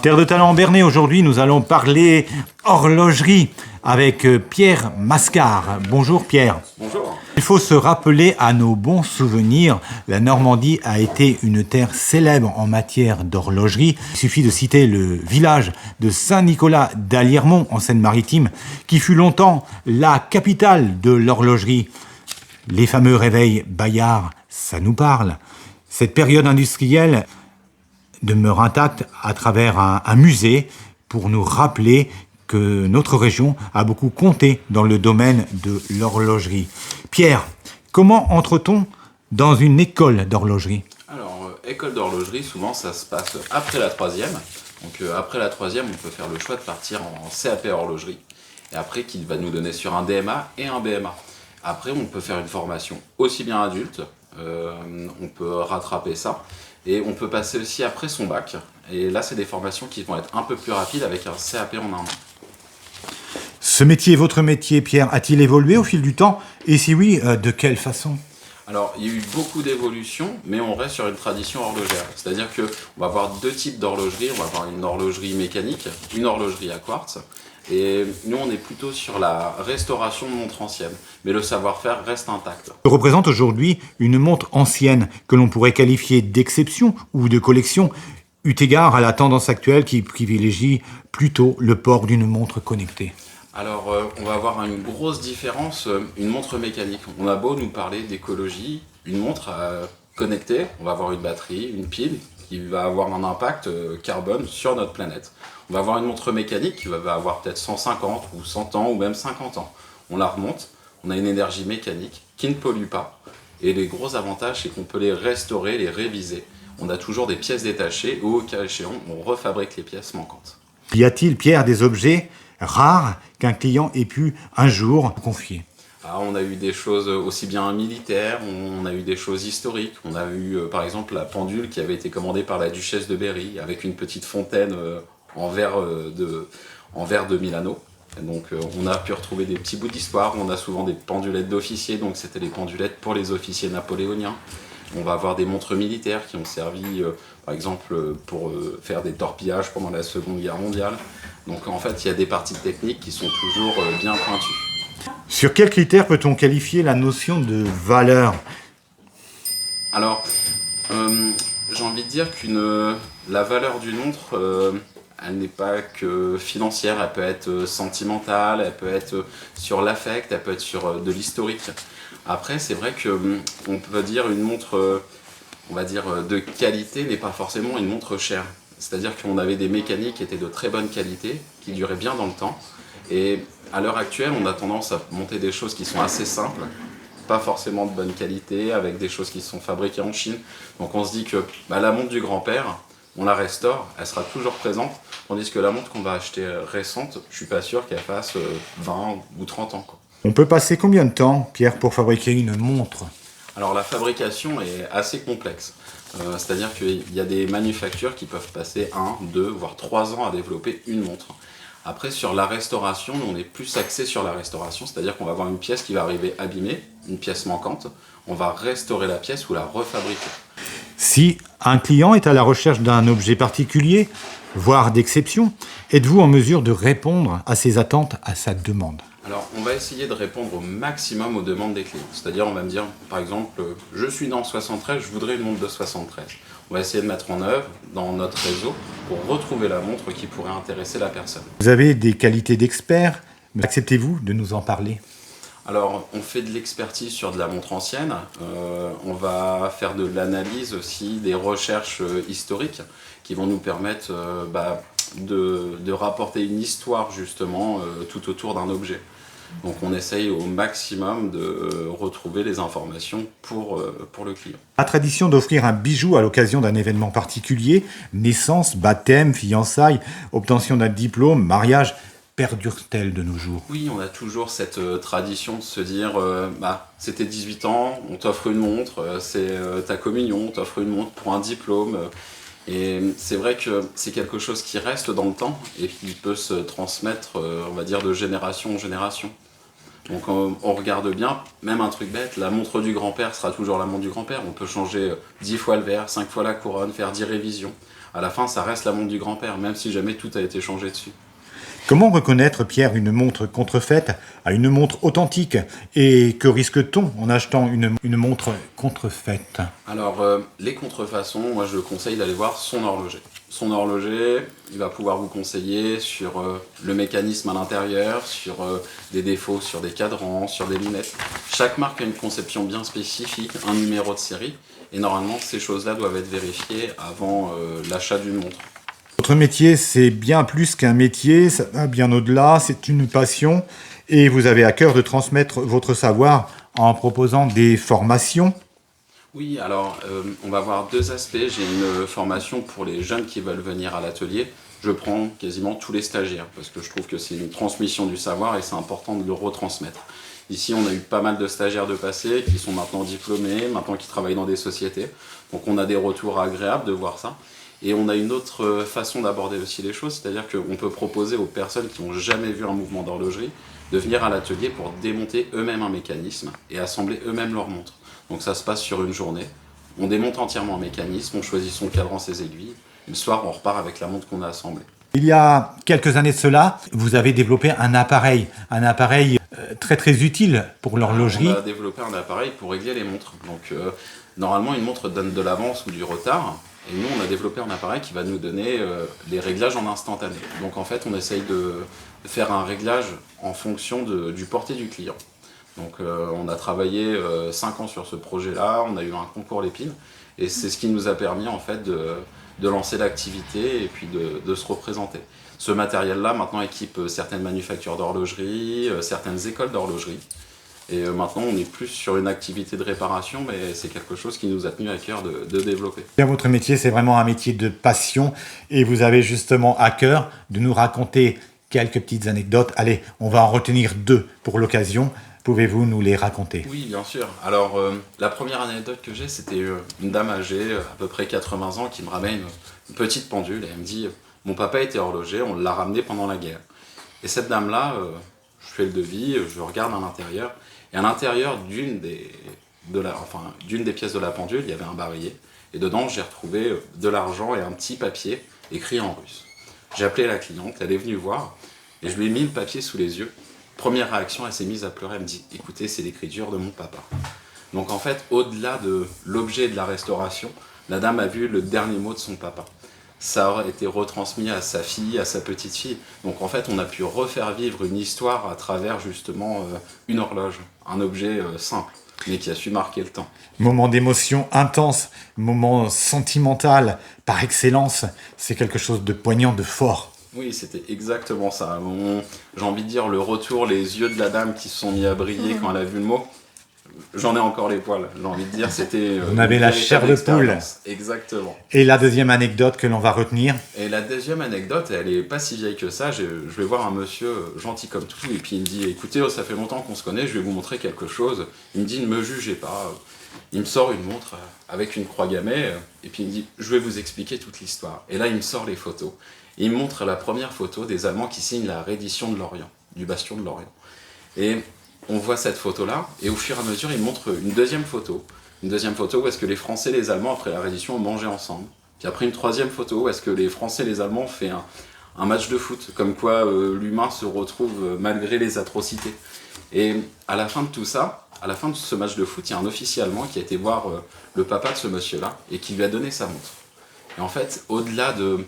Terre de Talent Bernay, aujourd'hui nous allons parler horlogerie avec Pierre Mascard. Bonjour Pierre. Bonjour. Il faut se rappeler à nos bons souvenirs, la Normandie a été une terre célèbre en matière d'horlogerie. Il suffit de citer le village de Saint-Nicolas d'Alliermont en Seine-Maritime, qui fut longtemps la capitale de l'horlogerie. Les fameux réveils Bayard, ça nous parle. Cette période industrielle demeure intacte à travers un musée pour nous rappeler que notre région a beaucoup compté dans le domaine de l'horlogerie. Pierre, comment entre-t-on dans une école d'horlogerie? Alors, école d'horlogerie, souvent ça se passe après la troisième. Donc après la troisième, on peut faire le choix de partir en CAP horlogerie. Et après, qui va nous donner sur un DMA et un BMA. Après, on peut faire une formation aussi bien adulte, on peut rattraper ça. Et on peut passer aussi après son bac. Et là, c'est des formations qui vont être un peu plus rapides avec un CAP en un an. Ce métier, votre métier, Pierre, a-t-il évolué au fil du temps? Et si oui, de quelle façon? Alors, il y a eu beaucoup d'évolutions, mais on reste sur une tradition horlogère. C'est-à-dire qu'on va avoir deux types d'horlogerie. On va avoir une horlogerie mécanique, une horlogerie à quartz. Et nous, on est plutôt sur la restauration de montres anciennes. Mais le savoir-faire reste intact. Je représente aujourd'hui une montre ancienne que l'on pourrait qualifier d'exception ou de collection, eu égard à la tendance actuelle qui privilégie plutôt le port d'une montre connectée. Alors, on va avoir une grosse différence, une montre mécanique. On a beau nous parler d'écologie, une montre connectée, on va avoir une batterie, une pile qui va avoir un impact carbone sur notre planète. On va avoir une montre mécanique qui va avoir peut-être 150 ou 100 ans ou même 50 ans. On la remonte, on a une énergie mécanique qui ne pollue pas. Et les gros avantages, c'est qu'on peut les restaurer, les réviser. On a toujours des pièces détachées ou au cas échéant, on refabrique les pièces manquantes. Y a-t-il, Pierre, des objets rares qu'un client ait pu un jour confier? On a eu des choses aussi bien militaires, on a eu des choses historiques. On a eu par exemple la pendule qui avait été commandée par la duchesse de Berry avec une petite fontaine en verre de Milano. Et donc on a pu retrouver des petits bouts d'histoire. On a souvent des pendulettes d'officiers, donc c'était les pendulettes pour les officiers napoléoniens. On va avoir des montres militaires qui ont servi par exemple pour faire des torpillages pendant la Seconde Guerre mondiale. Donc en fait il y a des parties techniques qui sont toujours bien pointues. Sur quels critères peut-on qualifier la notion de valeur? Alors, j'ai envie de dire que la valeur d'une montre, elle n'est pas que financière, elle peut être sentimentale, elle peut être sur l'affect, elle peut être sur de l'historique. Après, c'est vrai qu'on peut dire une montre, on va dire, de qualité n'est pas forcément une montre chère. C'est-à-dire qu'on avait des mécaniques qui étaient de très bonne qualité, qui duraient bien dans le temps. Et à l'heure actuelle, on a tendance à monter des choses qui sont assez simples, pas forcément de bonne qualité, avec des choses qui sont fabriquées en Chine. Donc on se dit que la montre du grand-père, on la restaure, elle sera toujours présente, tandis que la montre qu'on va acheter récente, je suis pas sûr qu'elle fasse 20 ou 30 ans, quoi. On peut passer combien de temps, Pierre, pour fabriquer une montre? Alors la fabrication est assez complexe. C'est-à-dire qu'il y a des manufactures qui peuvent passer 1, 2, voire 3 ans à développer une montre. Après, sur la restauration, nous, on est plus axé sur la restauration, c'est-à-dire qu'on va avoir une pièce qui va arriver abîmée, une pièce manquante, on va restaurer la pièce ou la refabriquer. Si un client est à la recherche d'un objet particulier, voire d'exception, êtes-vous en mesure de répondre à ses attentes, à sa demande? Alors, on va essayer de répondre au maximum aux demandes des clients. C'est-à-dire, on va me dire, par exemple, je suis dans 73, je voudrais une montre de 73. On va essayer de mettre en œuvre dans notre réseau pour retrouver la montre qui pourrait intéresser la personne. Vous avez des qualités d'expert, acceptez-vous de nous en parler? Alors, on fait de l'expertise sur de la montre ancienne, on va faire de l'analyse aussi, des recherches historiques qui vont nous permettre de rapporter une histoire justement tout autour d'un objet. Donc on essaye au maximum de retrouver les informations pour le client. La tradition d'offrir un bijou à l'occasion d'un événement particulier, naissance, baptême, fiançailles, obtention d'un diplôme, mariage, perdure-t-elle de nos jours? Oui, on a toujours cette tradition de se dire c'était 18 ans, on t'offre une montre, c'est ta communion, on t'offre une montre pour un diplôme. Et c'est vrai que c'est quelque chose qui reste dans le temps et qui peut se transmettre, on va dire, de génération en génération. Donc on regarde bien, même un truc bête, la montre du grand-père sera toujours la montre du grand-père. On peut changer 10 fois le verre, 5 fois la couronne, faire 10 révisions. À la fin, ça reste la montre du grand-père, même si jamais tout a été changé dessus. Comment reconnaître, Pierre, une montre contrefaite à une montre authentique? Et que risque-t-on en achetant une montre contrefaite? Alors, les contrefaçons, moi je conseille d'aller voir son horloger. Son horloger, il va pouvoir vous conseiller sur le mécanisme à l'intérieur, sur des défauts, sur des cadrans, sur des lunettes. Chaque marque a une conception bien spécifique, un numéro de série, et normalement ces choses-là doivent être vérifiées avant l'achat d'une montre. Votre métier, c'est bien plus qu'un métier, ça va bien au-delà, c'est une passion, et vous avez à cœur de transmettre votre savoir en proposant des formations. Oui, alors on va voir deux aspects. J'ai une formation pour les jeunes qui veulent venir à l'atelier. Je prends quasiment tous les stagiaires parce que je trouve que c'est une transmission du savoir et c'est important de le retransmettre. Ici, on a eu pas mal de stagiaires de passé qui sont maintenant diplômés, maintenant qui travaillent dans des sociétés. Donc on a des retours agréables de voir ça. Et on a une autre façon d'aborder aussi les choses, c'est-à-dire qu'on peut proposer aux personnes qui n'ont jamais vu un mouvement d'horlogerie de venir à l'atelier pour démonter eux-mêmes un mécanisme et assembler eux-mêmes leur montre. Donc ça se passe sur une journée. On démonte entièrement un mécanisme, on choisit son cadran, ses aiguilles. Le soir, on repart avec la montre qu'on a assemblée. Il y a quelques années de cela, vous avez développé un appareil très très utile pour l'horlogerie. On a développé un appareil pour régler les montres. Donc normalement, une montre donne de l'avance ou du retard. Et nous, on a développé un appareil qui va nous donner les réglages en instantané. Donc en fait, on essaye de faire un réglage en fonction du porté du client. Donc on a travaillé 5 ans sur ce projet-là, on a eu un concours Lépine, et c'est ce qui nous a permis en fait de lancer l'activité et puis de se représenter. Ce matériel-là maintenant équipe certaines manufactures d'horlogerie, certaines écoles d'horlogerie. Et maintenant, on est plus sur une activité de réparation, mais c'est quelque chose qui nous a tenu à cœur de développer. Votre métier, c'est vraiment un métier de passion et vous avez justement à cœur de nous raconter quelques petites anecdotes. Allez, on va en retenir 2 pour l'occasion. Pouvez-vous nous les raconter? Oui, bien sûr. Alors, la première anecdote que j'ai, c'était une dame âgée, à peu près 80 ans, qui me ramène une petite pendule et elle me dit « Mon papa était horloger, on l'a ramené pendant la guerre. » Et cette dame-là, je fais le devis, je regarde à l'intérieur, et à l'intérieur d'une des pièces de la pendule, il y avait un barillet. Et dedans, j'ai retrouvé de l'argent et un petit papier écrit en russe. J'ai appelé la cliente, elle est venue voir, et je lui ai mis le papier sous les yeux. Première réaction, elle s'est mise à pleurer, elle me dit « Écoutez, c'est l'écriture de mon papa. » Donc en fait, au-delà de l'objet de la restauration, la dame a vu le dernier mot de son papa. Ça a été retransmis à sa fille, à sa petite-fille. Donc en fait, on a pu refaire vivre une histoire à travers justement une horloge, un objet simple, mais qui a su marquer le temps. Moment d'émotion intense, moment sentimental par excellence, c'est quelque chose de poignant, de fort. Oui, c'était exactement ça. J'ai envie de dire le retour, les yeux de la dame qui se sont mis à briller quand elle a vu le mot. J'en ai encore les poils, j'ai envie de dire, c'était... On avait la chair de poule. Exactement. Et la deuxième anecdote que l'on va retenir? Et la deuxième anecdote, elle est pas si vieille que ça. Je vais voir un monsieur gentil comme tout, et puis il me dit « Écoutez, ça fait longtemps qu'on se connaît, je vais vous montrer quelque chose. » Il me dit « Ne me jugez pas. » Il me sort une montre avec une croix gammée, et puis il me dit « Je vais vous expliquer toute l'histoire. » Et là, il me sort les photos. Et il me montre la première photo des Allemands qui signent la reddition de l'Orient, du bastion de l'Orient. Et on voit cette photo-là, et au fur et à mesure, il montre une deuxième photo. Une deuxième photo où est-ce que les Français et les Allemands, après la reddition, ont mangé ensemble. Puis après, une troisième photo où est-ce que les Français et les Allemands ont fait un match de foot, comme quoi l'humain se retrouve malgré les atrocités. Et à la fin de tout ça, à la fin de ce match de foot, il y a un officier allemand qui a été voir le papa de ce monsieur-là, et qui lui a donné sa montre. Et en fait, au-delà de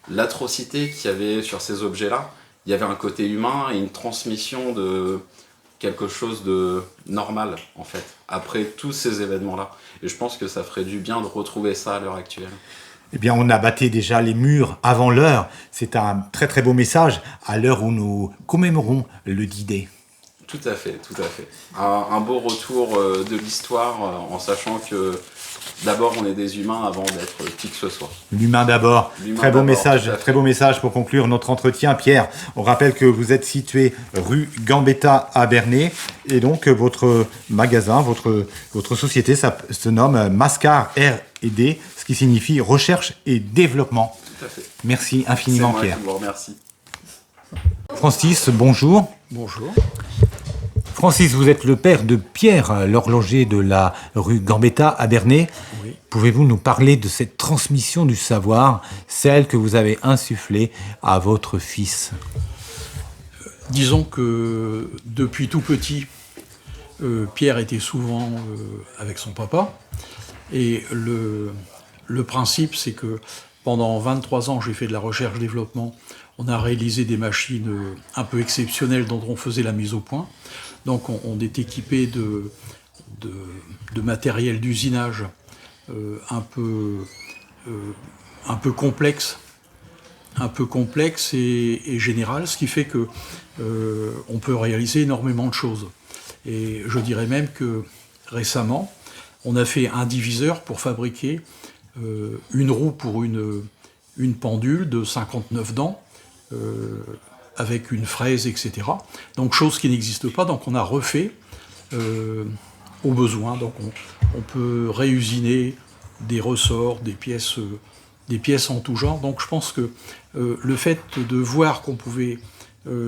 l'atrocité qu'il y avait sur ces objets-là, il y avait un côté humain et une transmission de quelque chose de normal, en fait, après tous ces événements-là. Et je pense que ça ferait du bien de retrouver ça à l'heure actuelle. Eh bien, on a battu déjà les murs avant l'heure. C'est un très très beau message à l'heure où nous commémorons le D-Day. Tout à fait, tout à fait. Un beau retour de l'histoire en sachant que d'abord on est des humains avant d'être qui que ce soit. L'humain d'abord. Très beau message pour conclure notre entretien. Pierre, on rappelle que vous êtes situé rue Gambetta à Bernay et donc votre magasin, votre société, ça se nomme Mascar R&D, ce qui signifie recherche et développement. Tout à fait. Merci infiniment, Pierre. C'est moi qui vous remercie. Francis, bonjour. Bonjour. Francis, vous êtes le père de Pierre, l'horloger de la rue Gambetta à Bernay. Oui. Pouvez-vous nous parler de cette transmission du savoir, celle que vous avez insufflée à votre fils? Disons que depuis tout petit, Pierre était souvent avec son papa. Et le principe, c'est que pendant 23 ans, j'ai fait de la recherche-développement. On a réalisé des machines un peu exceptionnelles dont on faisait la mise au point. Donc on est équipé de matériel d'usinage un peu complexe et général, ce qui fait que on peut réaliser énormément de choses. Et je dirais même que récemment, on a fait un diviseur pour fabriquer une roue pour une pendule de 59 dents, avec une fraise, etc. Donc chose qui n'existe pas, donc on a refait au besoin. Donc on peut réusiner des ressorts, des pièces en tout genre. Donc je pense que le fait de voir qu'on pouvait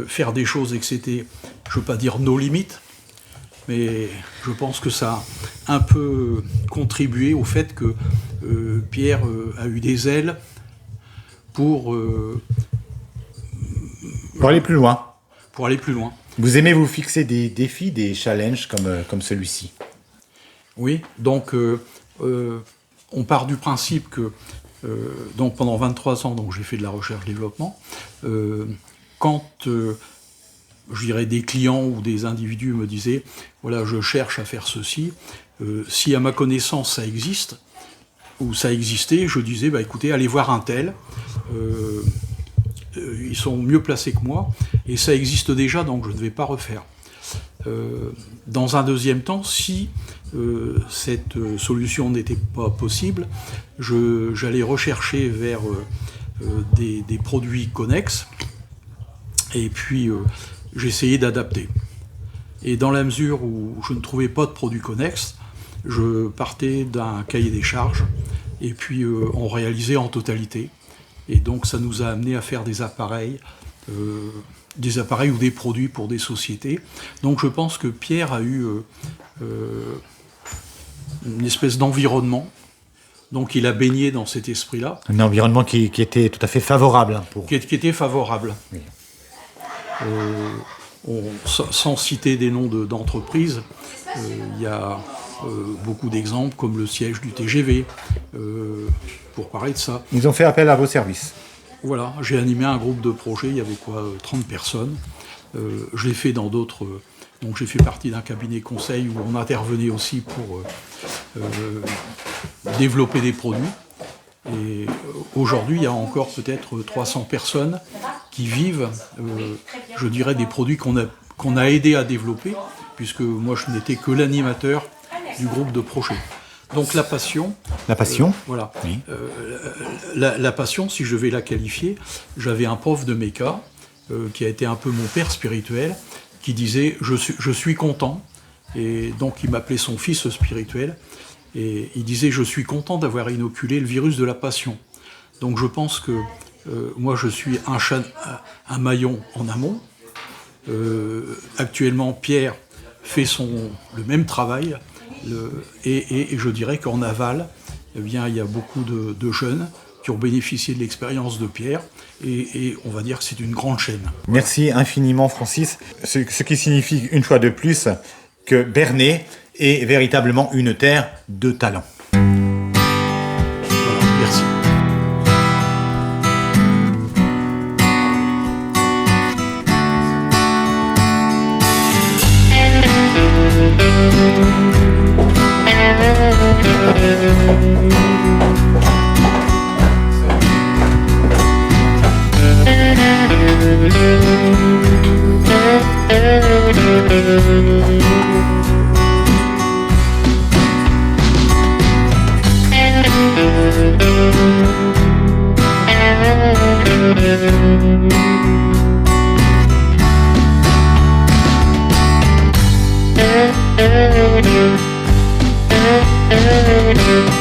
faire des choses et que c'était, je ne veux pas dire nos limites, mais je pense que ça a un peu contribué au fait que Pierre a eu des ailes pour aller plus loin. Pour aller plus loin. Vous aimez vous fixer des défis, des challenges comme celui-ci? Oui. Donc on part du principe que donc pendant 23 ans, donc j'ai fait de la recherche-développement. Quand je dirais des clients ou des individus me disaient voilà, je cherche à faire ceci, si à ma connaissance ça existe ou ça existait, je disais bah écoutez, allez voir un tel, ils sont mieux placés que moi et ça existe déjà, donc je ne vais pas refaire. Dans un deuxième temps, si cette solution n'était pas possible, j'allais rechercher vers des produits connexes et puis j'essayais d'adapter. Et dans la mesure où je ne trouvais pas de produits connexes, je partais d'un cahier des charges et puis on réalisait en totalité. Et donc ça nous a amené à faire des appareils ou des produits pour des sociétés. Donc je pense que Pierre a eu une espèce d'environnement. Donc il a baigné dans cet esprit-là. Un environnement qui était tout à fait favorable. Qui était favorable. Oui. Sans citer des noms d'entreprises, il y a beaucoup d'exemples comme le siège du TGV, pour parler de ça. Ils ont fait appel à vos services. Voilà, j'ai animé un groupe de projet, il y avait 30 personnes. Je l'ai fait dans d'autres... donc j'ai fait partie d'un cabinet conseil où on intervenait aussi pour développer des produits. Et aujourd'hui, il y a encore peut-être 300 personnes qui vivent, je dirais, des produits qu'on a aidé à développer, puisque moi je n'étais que l'animateur du groupe de projet. Donc la passion... La passion voilà. Oui. La passion, si je vais la qualifier, j'avais un prof de méca qui a été un peu mon père spirituel, qui disait « je suis content », et donc il m'appelait son fils spirituel, et il disait « je suis content d'avoir inoculé le virus de la passion ». Donc je pense que moi je suis un maillon en amont. Actuellement, Pierre fait le même travail, et je dirais qu'en aval, eh bien, il y a beaucoup de jeunes qui ont bénéficié de l'expérience de Pierre, et on va dire que c'est une grande chaîne. Merci infiniment, Francis. Ce qui signifie une fois de plus que Bernay est véritablement une terre de talent. Voilà, merci. Thank you.